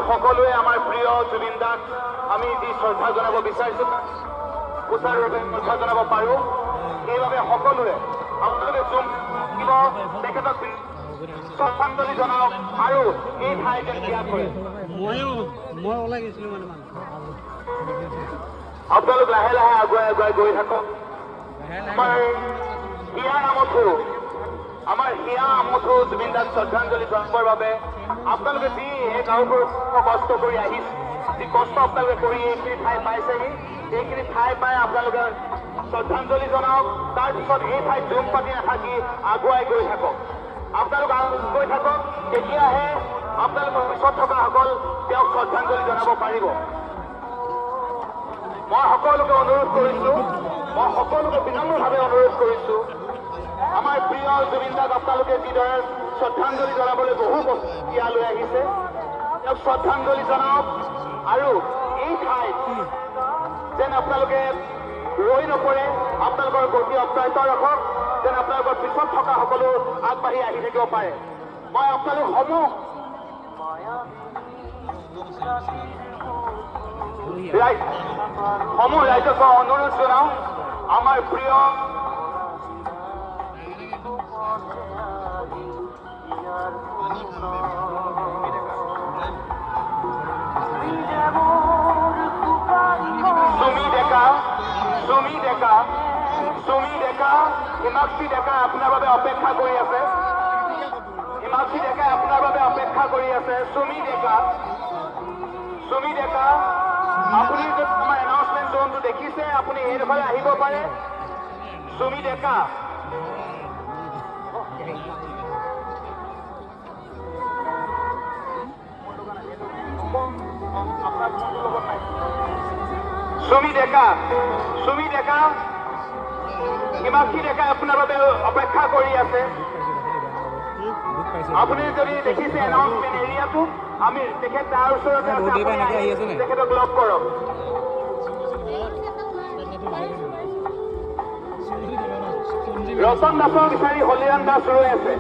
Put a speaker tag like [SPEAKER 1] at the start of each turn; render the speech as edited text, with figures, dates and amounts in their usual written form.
[SPEAKER 1] সকলোৱে আমাৰ প্ৰিয় জুবিন দাক আমি যি শ্ৰদ্ধা জনাব বিচাৰিছোঁ সুচাৰুৰূপে শ্ৰদ্ধা জনাব পাৰোঁ সেইবাবে সকলোৱে আপোনালোকে জুম দিব তেখেতক শ্ৰদ্ধাঞ্জলি জনাওক আৰু এই ঠাই যেন ত্যাগ কৰে।
[SPEAKER 2] মই ওলাই গৈছিলোঁ মানে
[SPEAKER 1] আপোনালোক লাহে লাহে আগুৱাই আগুৱাই গৈ থাকক। আমাৰ হিয়া আমঠু জুবিন দাক শ্ৰদ্ধাঞ্জলি জনাবৰ বাবে আপোনালোকে যি এই গাঁওবোৰ কষ্ট কৰি আহিছে যি কষ্ট আপোনালোকে কৰি এইখিনি ঠাই পাইছেহি এইখিনি ঠাই পাই আপোনালোকে শ্ৰদ্ধাঞ্জলি জনাওক। তাৰপিছত এই ঠাইত জুম পাতি নাথাকি আগুৱাই গৈ থাকক। আপোনালোক গৈ থাকক তেতিয়াহে আপোনালোকৰ পিছত থকাসকল তেওঁক শ্ৰদ্ধাঞ্জলি জনাব পাৰিব। মই সকলোকে অনুৰোধ কৰিছোঁ বিনম্ৰভাৱে অনুৰোধ কৰিছোঁ আমাৰ প্ৰিয় জুবিন দাক আপোনালোকে যিদৰে শ্ৰদ্ধাঞ্জলি জনাবলৈ বহু ইয়ালৈ আহিছে তেওঁক শ্ৰদ্ধাঞ্জলি জনাওক আৰু এই ঠাইত যেন আপোনালোকে ৰৈ নপৰে আপোনালোকৰ গতি অব্যাহত ৰাখক যেন আপোনালোকৰ পিছত থকা সকলো আগবাঢ়ি আহি থাকিব পাৰে। মই আপোনালোক সমূহ ৰাইজক অনুৰোধ জনাওঁ আমাৰ প্ৰিয় সুমি ডেকা হিমাক্ষী ডেকা আপোনাৰ বাবে অপেক্ষা কৰি আছে। হিমাক্ষী ডেকাই আপোনাৰ বাবে অপেক্ষা কৰি আছে। সুমি ডেকা আপুনি আমাৰ এনাউন্সমেণ্ট জোনটো দেখিছে আপুনি এইডোখৰলৈ আহিব পাৰে। সুমি ডেকা হিমাক্ষী ডেকাই আপোনাৰ বাবে অপেক্ষা কৰি আছে। আপুনি যদি দেখিছে এনাউন্সমেণ্ট এৰিয়াটো আমি তেখেত তাৰ ওচৰতে তেখেতক লগ কৰক। ৰতন দাসক বিচাৰি হলিৰাম দাস ৰৈ আছে।